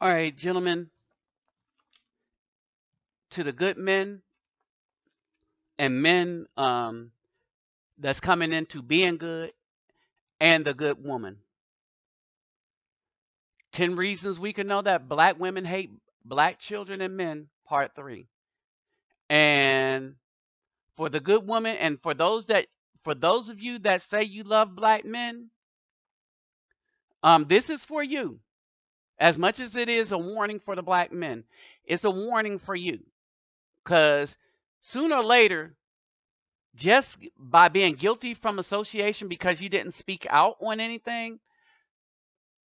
All right, gentlemen, to the good men and men that's coming into being good and the good woman. 10 reasons we can know that black women hate black children and men, part 3. And for the good woman and for those of you that say you love black men, this is for you. As much as it is a warning for the black men, it's a warning for you. Because sooner or later, just by being guilty from association because you didn't speak out on anything,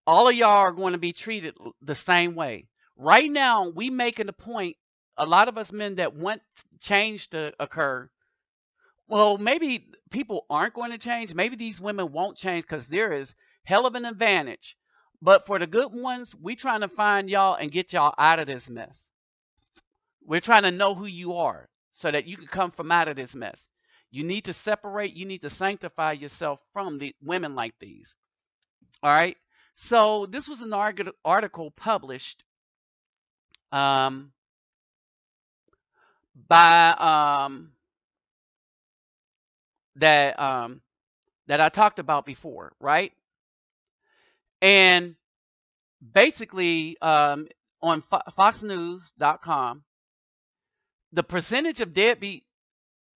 all of y'all are going to be treated the same way. Right now, we making the point, a lot of us men that want change to occur, well, maybe people aren't going to change. Maybe these women won't change because there is hell of an advantage. But for the good ones, we trying to find y'all and get y'all out of this mess. We're trying to know who you are so that you can come from out of this mess. You need to separate, you need to sanctify yourself from the women like these. All right. So this was an article published um, by that that I talked about before, right? And basically, on FoxNews.com, the percentage of deadbeat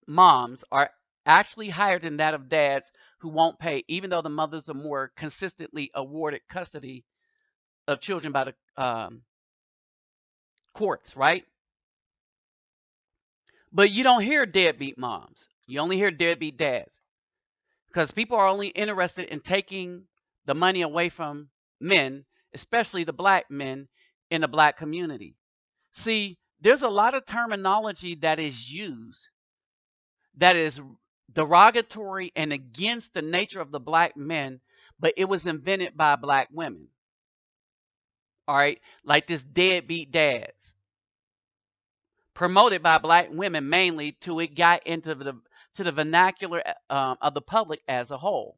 moms are actually higher than that of dads who won't pay, even though the mothers are more consistently awarded custody of children by the courts, right? But you don't hear deadbeat moms. You only hear deadbeat dads because people are only interested in taking the money away from men, especially the black men in the black community. See, there's a lot of terminology that is used that is derogatory and against the nature of the black men, but it was invented by black women. All right, like this deadbeat dads, promoted by black women mainly till it got into the vernacular of the public as a whole.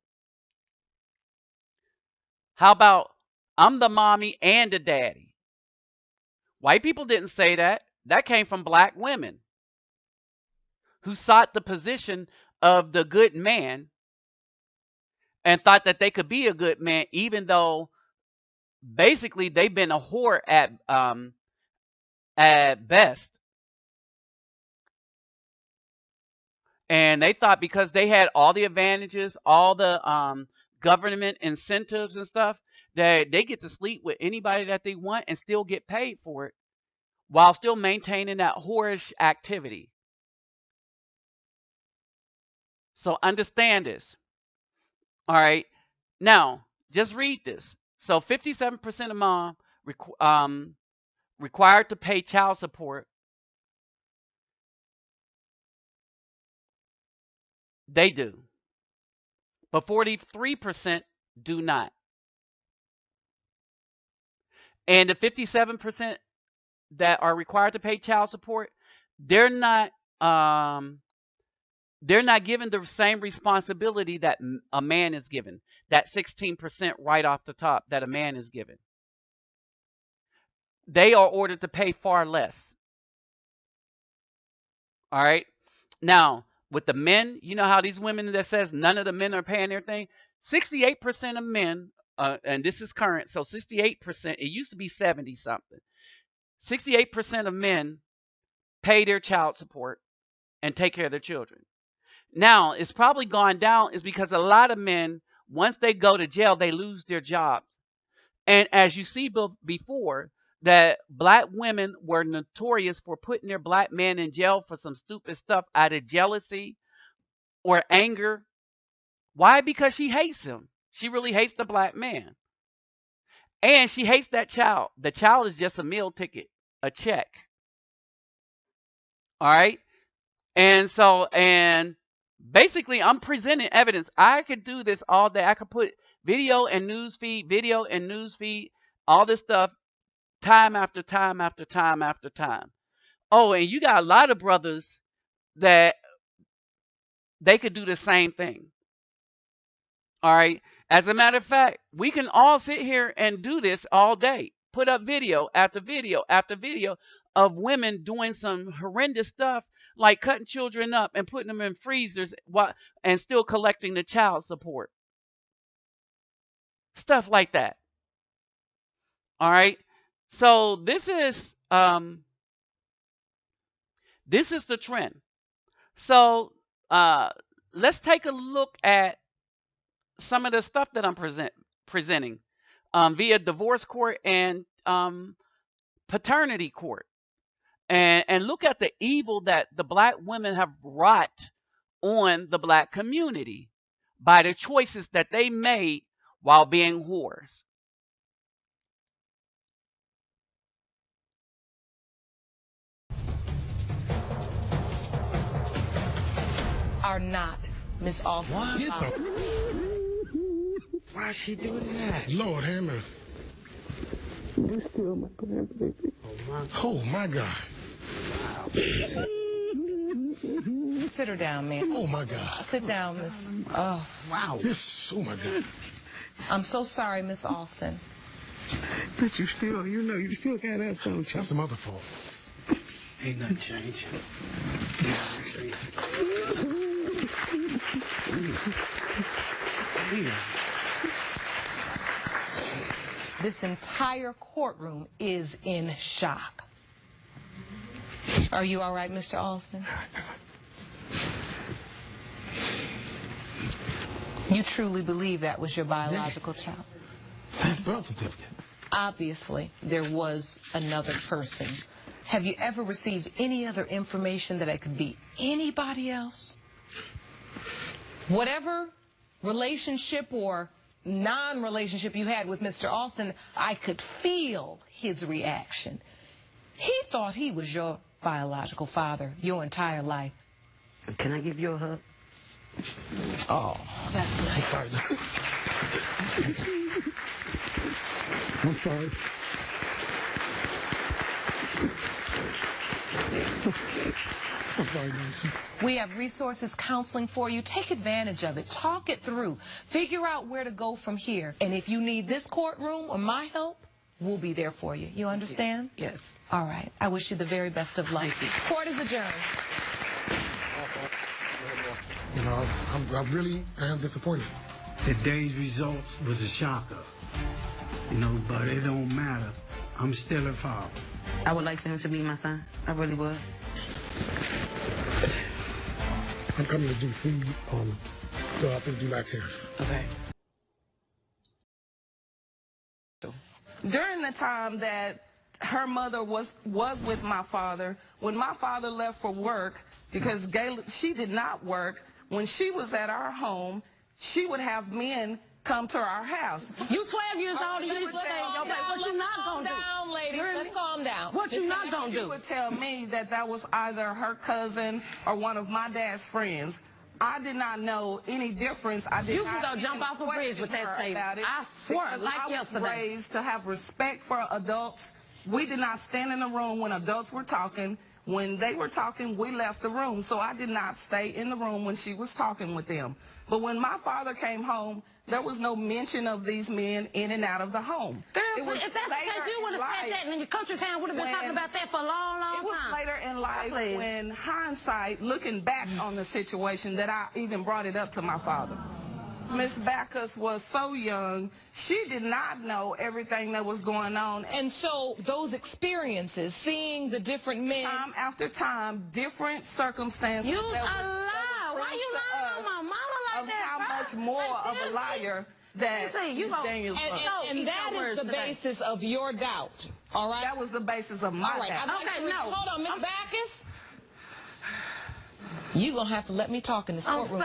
How about I'm the mommy and the daddy? White people didn't say that. That came from black women who sought the position of the good man and thought that they could be a good man, even though basically they've been a whore at best. And they thought because they had all the advantages, all the government incentives and stuff, that they get to sleep with anybody that they want and still get paid for it while still maintaining that whorish activity. So understand this. All right. Now, just read this. So 57% of mom required to pay child support. They do. But 43% do not. And the 57% that are required to pay child support, they're not um, they're not given the same responsibility that a man is given. That 16% right off the top that a man is given. They are ordered to pay far less. All right. Now, with the men, you know how these women that says none of the men are paying their thing? 68% of men, and this is current, so 68%, it used to be 70 something. 68% of men pay their child support and take care of their children. Now, it's probably gone down is because a lot of men, once they go to jail, they lose their jobs. And as you see before, that black women were notorious for putting their black men in jail for some stupid stuff out of jealousy or anger. Why? Because she hates him. She really hates the black man. And she hates that child. The child is just a meal ticket, a check. All right. And basically, I'm presenting evidence. I could do this all day. I could put video and news feed, all this stuff, time after time after time after time. Oh, and you got a lot of brothers that they could do the same thing. All right. As a matter of fact, we can all sit here and do this all day. put up video after video after video of women doing some horrendous stuff, like cutting children up and putting them in freezers and still collecting the child support. Stuff like that. All right. So this is the trend. So let's take a look at some of the stuff that I'm presenting via divorce court and paternity court, and look at the evil that the black women have wrought on the black community by the choices that they made while being whores. Are not Miss Alston. What? Why she do that? Lord have mercy. You still my grandbaby. Oh my God. Sit her down, man. Oh my God. Sit down, Miss. Oh, wow. Oh my God. I'm so sorry, Miss Alston. But you still got us, don't you? That's the mother fault. Ain't nothing changed. This entire courtroom is in shock. Are you all right, Mr. Alston? You truly believe that was your biological child? Same birth certificate. Obviously, there was another person. Have you ever received any other information that it could be anybody else? Whatever relationship or non-relationship you had with Mr. Alston, I could feel his reaction. He thought he was your biological father your entire life. Can I give you a hug? Oh, that's nice. I'm sorry. I'm sorry, Nancy. We have resources, counseling for you. Take advantage of it. Talk it through. Figure out where to go from here. And if you need this courtroom or my help, we'll be there for you. You understand? Yes. All right. I wish you the very best of luck. Court is adjourned. You know, I really am disappointed. Today's results was a shocker. You know, but it don't matter. I'm still her father. I would like for him to be my son. I really would. I'm coming to D.C. So I think July 10th. Okay. During the time that her mother was with my father, when my father left for work, because she did not work, when she was at our home, she would have men come to our house. You 12 years old and you Let's calm down. what you not gonna do? Calm down, ladies. Let's calm down. What you not gonna do? She would tell me that was either her cousin or one of my dad's friends. I did not know any difference. I did You not can go jump off a bridge with that statement. I swear, like yesterday. I was raised to have respect for adults. We did not stand in the room when adults were talking. When they were talking, we left the room. So I did not stay in the room when she was talking with them. But when my father came home, there was no mention of these men in and out of the home. Girl, if that's the case, you would have said that, and then your country town would have been talking about that for a long, long time. It was later in life when hindsight, looking back on the situation, that I even brought it up to my father. Miss Backus was so young, she did not know everything that was going on. And so those experiences, seeing the different men. Time after time, different circumstances. You a lie. Why you lying on my mama like that, how bro? much more of a liar that Miss Daniels was. And that is the basis of your doubt, all right? That was the basis of my doubt. Okay, no. Hold on, Miss Backus. You're going to have to let me talk in this courtroom.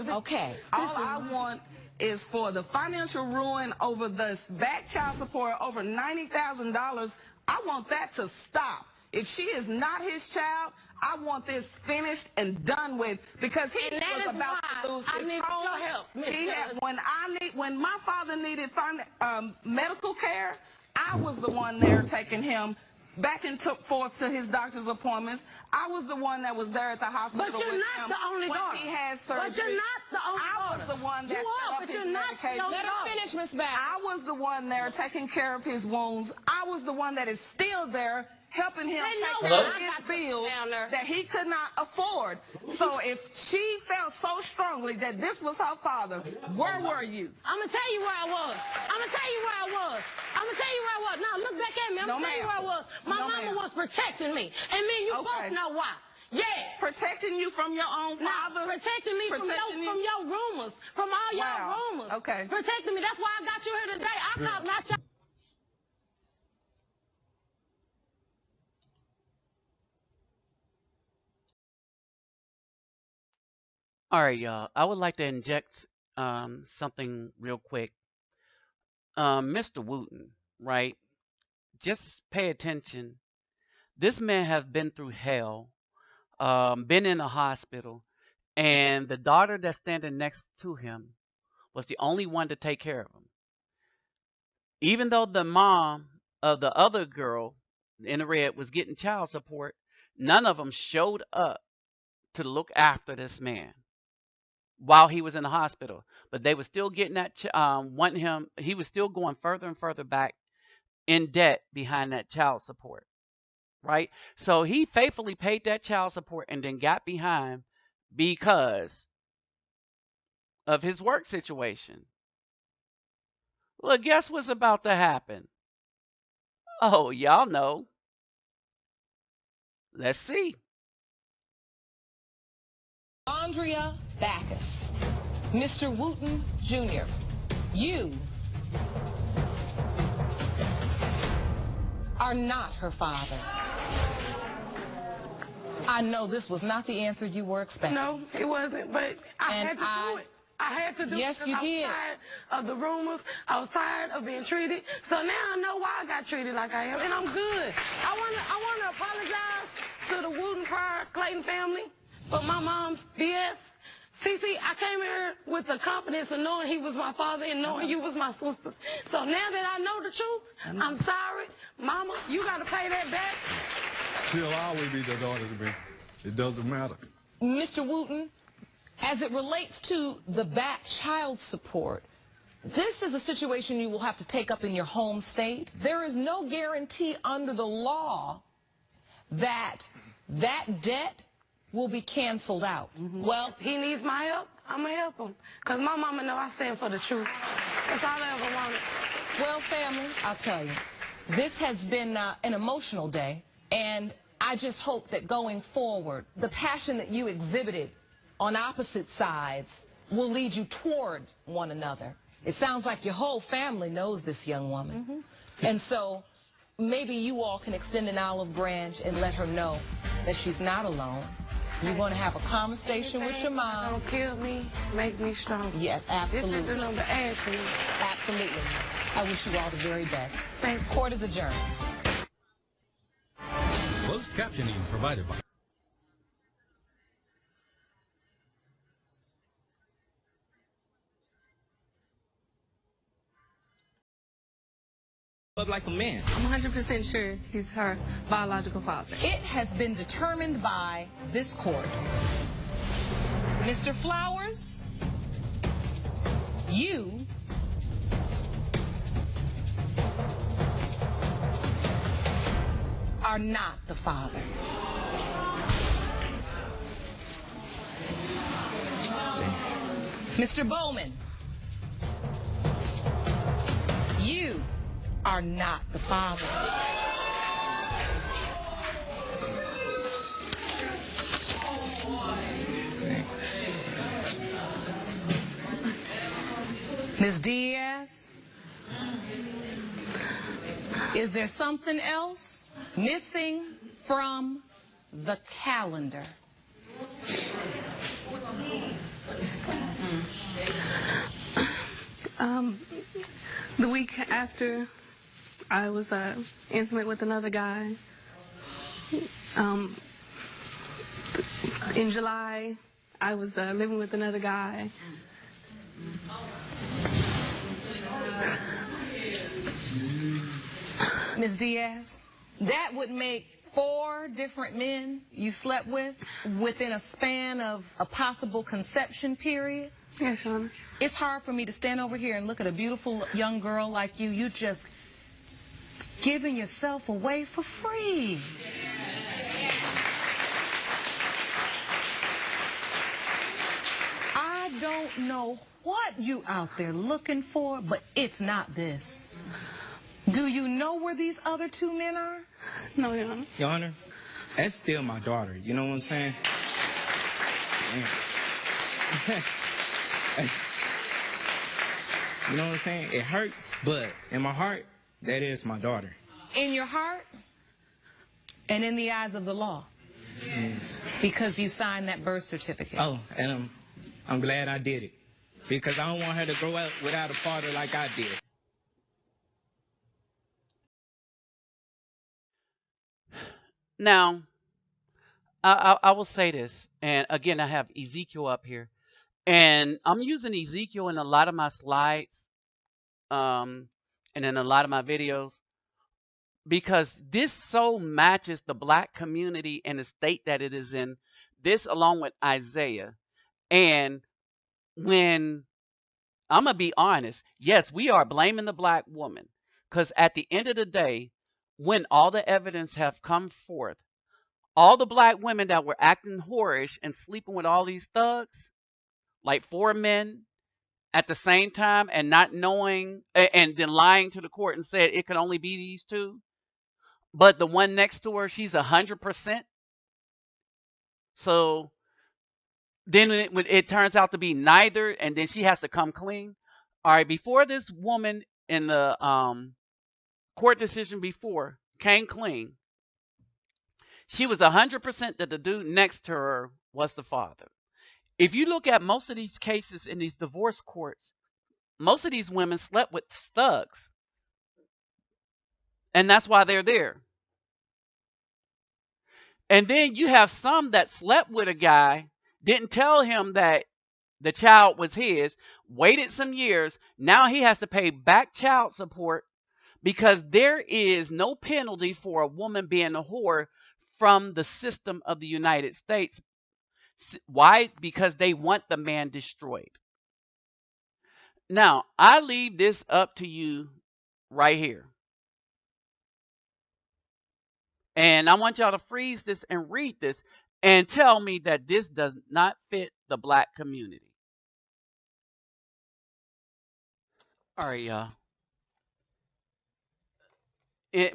Okay. All I want is for the financial ruin over this back child support, over $90,000. I want that to stop. If she is not his child, I want this finished and done with, because he was about to lose his home. When my father needed medical care, I was the one there taking him back and forth to his doctor's appointments. I was the one that was there at the hospital But you're with not him the only when daughter. he had surgery. But you're not the only I daughter. was the one that You are, set up but his you're not the medication. only Let her finish, Miss Back. I was the one there taking care of his wounds. I was the one that is still there helping him They take know care that. of I his got you bills down there. that he could not afford. So if she felt so strongly that this was her father, where were you? I'm going to tell you where I was. I'm going to tell you where I was. I'm going to tell you where I was. Now, look back at me. I'm No, going to tell you where I ma'am. was. My No, mama ma'am. was protecting me. And me and you Okay. both know why. Yeah. Protecting you from your own father? Protecting me from your rumors, from all Wow. y'all rumors. Okay. Protecting me. That's why I got you here today. I called not y'all. All right, y'all. I would like to inject something real quick. Mr. Wooten, right? Just pay attention. This man has been through hell, been in a hospital, and the daughter that's standing next to him was the only one to take care of him. Even though the mom of the other girl in the red was getting child support, none of them showed up to look after this man while he was in the hospital. But they were still getting that, wanting him. He was still going further and further back in debt behind that child support, right? So he faithfully paid that child support and then got behind because of his work situation. Well, guess what's about to happen? Oh, y'all know. Let's see. Andrea Backus, Mr. Wooten Jr., you are not her father. I know this was not the answer you were expecting. No, it wasn't, but I And had to do it. I had to do Yes, it you because did. I was tired of the rumors. I was tired of being treated. So now I know why I got treated like I am, and I'm good. I want to apologize to the Wooten Pryor Clayton family for my mom's BS. Cece, I came here with the confidence of knowing he was my father and knowing you was my sister. So now that I know the truth, I'm sorry. Mama, you got to pay that back. She'll always be the daughter to me. It doesn't matter. Mr. Wooten, as it relates to the back child support, this is a situation you will have to take up in your home state. There is no guarantee under the law that that debt will be canceled out. Well, he needs my help. I'm going to help him. Because my mama know I stand for the truth. That's all I ever wanted. Well, family, I'll tell you, this has been an emotional day, and I just hope that going forward, the passion that you exhibited on opposite sides will lead you toward one another. It sounds like your whole family knows this young woman. And so maybe you all can extend an olive branch and let her know that she's not alone. You're going to have a conversation with your mom. Don't kill me, make me strong. Yes, This absolutely. ain't do nothing but add to me. Absolutely. I wish you all the very best. Thank you. Court is adjourned. Closed captioning provided by like a man. I'm 100% sure he's her biological father. It has been determined by this court. Mr. Flowers, you are not the father. Mr. Bowman, you are not the father. Ms. Diaz, is there something else missing from the calendar? The week after I was intimate with another guy, in July, I was living with another guy. Ms. Diaz, That would make 4 different men you slept with within a span of a possible conception period. Yes, Your Honor. It's hard for me to stand over here and look at a beautiful young girl like you. You just giving yourself away for free. I don't know what you out there looking for, but it's not this. Do you know where these other 2 men are? No, Your Honor. Your Honor, that's still my daughter. You know what I'm saying? You know what I'm saying? It hurts, but in my heart, that is my daughter. In your heart and in the eyes of the law. Yes. Because you signed that birth certificate. Oh, and I'm glad I did it. Because I don't want her to grow up without a father like I did. Now, I will say this, and again, I have Ezekiel up here, and I'm using Ezekiel in a lot of my slides, and in a lot of my videos, because this so matches the black community and the state that it is in. This, along with Isaiah, and when I'm gonna be honest, yes, we are blaming the black woman, because at the end of the day, when all the evidence have come forth, all the black women that were acting whorish and sleeping with all these thugs, like 4 men at the same time, and not knowing, and then lying to the court and said it could only be these 2, but the one next to her, she's 100%. So then it turns out to be neither, and then she has to come clean. All right, before this woman in the court decision before came clean, she was 100% that the dude next to her was the father. If you look at most of these cases in these divorce courts, most of these women slept with thugs. And that's why they're there. And then you have some that slept with a guy, didn't tell him that the child was his, waited some years. Now he has to pay back child support because there is no penalty for a woman being a whore from the system of the United States. Why? Because they want the man destroyed. Now, I leave this up to you right here. And I want y'all to freeze this and read this and tell me that this does not fit the black community. All right, y'all.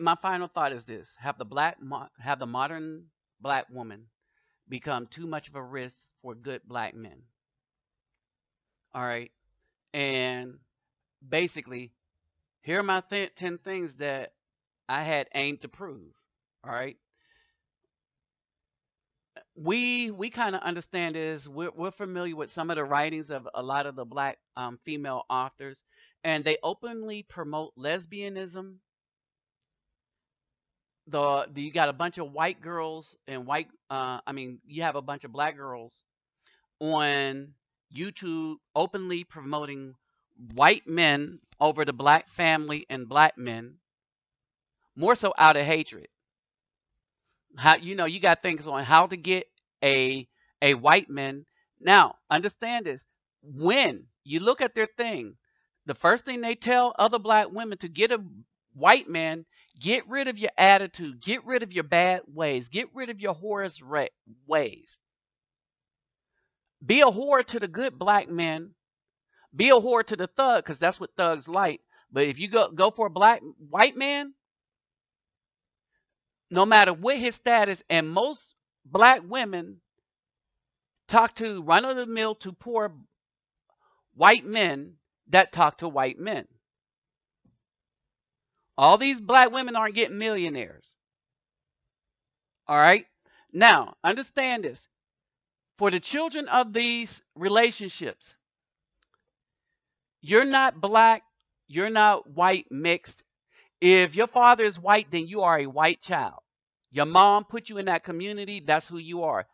My final thought is this: have the modern black woman become too much of a risk for good black men? All right, and basically, here are my 10 things that I had aimed to prove. All right, we kind of understand this. We're familiar with some of the writings of a lot of the black female authors, and they openly promote lesbianism. You got a bunch of white girls and you have a bunch of black girls on YouTube openly promoting white men over the black family and black men, more so out of hatred. You got things on how to get a white man. Now, understand this. When you look at their thing, the first thing they tell other black women to get a white man, get rid of your attitude, get rid of your bad ways, get rid of your whorish ways. Be a whore to the good black men. Be a whore to the thug, because that's what thugs like. But if you go for a white man, no matter what his status, and most black women talk to run-of-the-mill to poor white men that talk to white men. All these black women aren't getting millionaires. All right? Now, understand this. For the children of these relationships, you're not black, you're not white mixed. If your father is white, then you are a white child. Your mom put you in that community, that's who you are.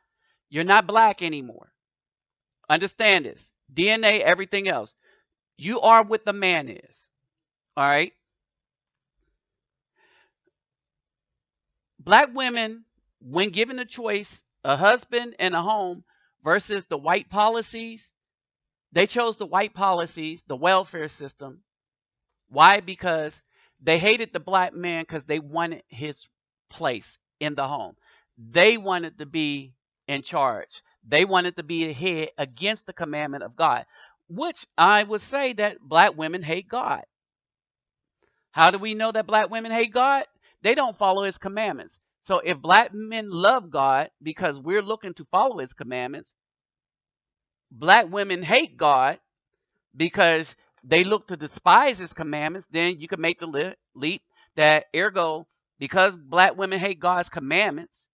You're not black anymore. Understand this. DNA, everything else. You are what the man is. All right? Black women, when given a choice, a husband and a home versus the white policies, they chose the white policies, the welfare system. Why? Because they hated the black man because they wanted his place in the home. They wanted to be in charge. They wanted to be a head against the commandment of God, which I would say that black women hate God. How do we know that black women hate God? They don't follow his commandments. So if black men love God because we're looking to follow his commandments, black women hate God because they look to despise his commandments, then you can make the leap that ergo, because black women hate God's commandments,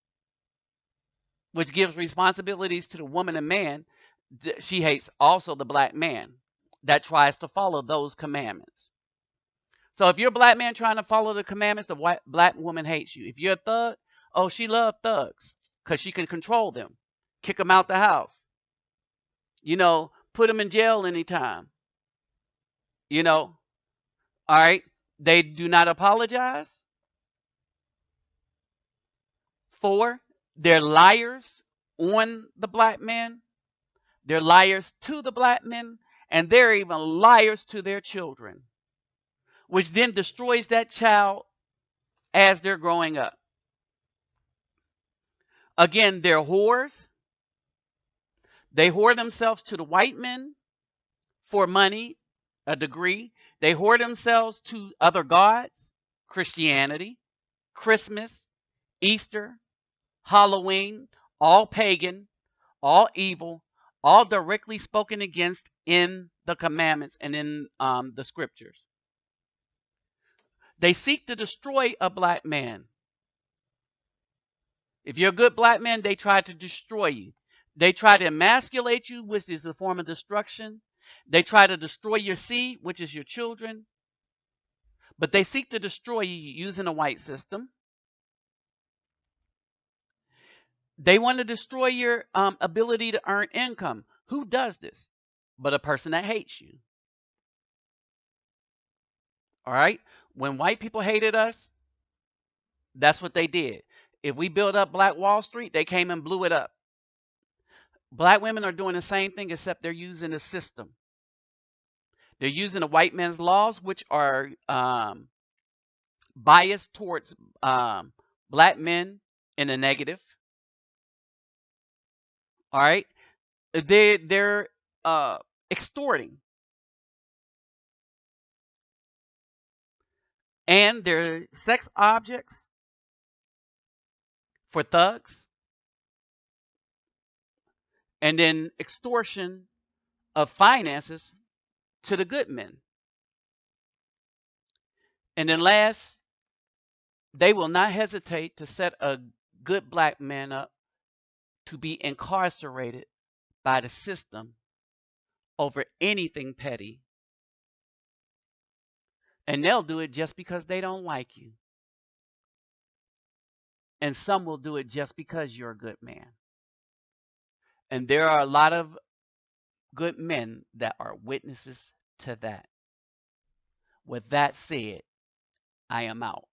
which gives responsibilities to the woman and man, she hates also the black man that tries to follow those commandments. So if you're a black man trying to follow the commandments, the black woman hates you. If you're a thug, oh, she loves thugs because she can control them, kick them out the house, put them in jail anytime. All right. They do not apologize. 4, they're liars on the black men. They're liars to the black men, and they're even liars to their children, which then destroys that child as they're growing up. Again, they're whores. They whore themselves to the white men for money, a degree. They whore themselves to other gods, Christianity, Christmas, Easter, Halloween, all pagan, all evil, all directly spoken against in the commandments and in the scriptures. They seek to destroy a black man. If you're a good black man, they try to destroy you. They try to emasculate you, which is a form of destruction. They try to destroy your seed, which is your children. But they seek to destroy you using a white system. They want to destroy your ability to earn income. Who does this? But a person that hates you. All right? When white people hated us, that's what they did. If we built up Black Wall Street, they came and blew it up. Black women are doing the same thing, except they're using a system. They're using the white man's laws, which are biased towards black men in a negative. All right? They're extorting. And they're sex objects for thugs. And then extortion of finances to the good men. And then last, they will not hesitate to set a good black man up to be incarcerated by the system over anything petty. And they'll do it just because they don't like you. And some will do it just because you're a good man. And there are a lot of good men that are witnesses to that. With that said, I am out.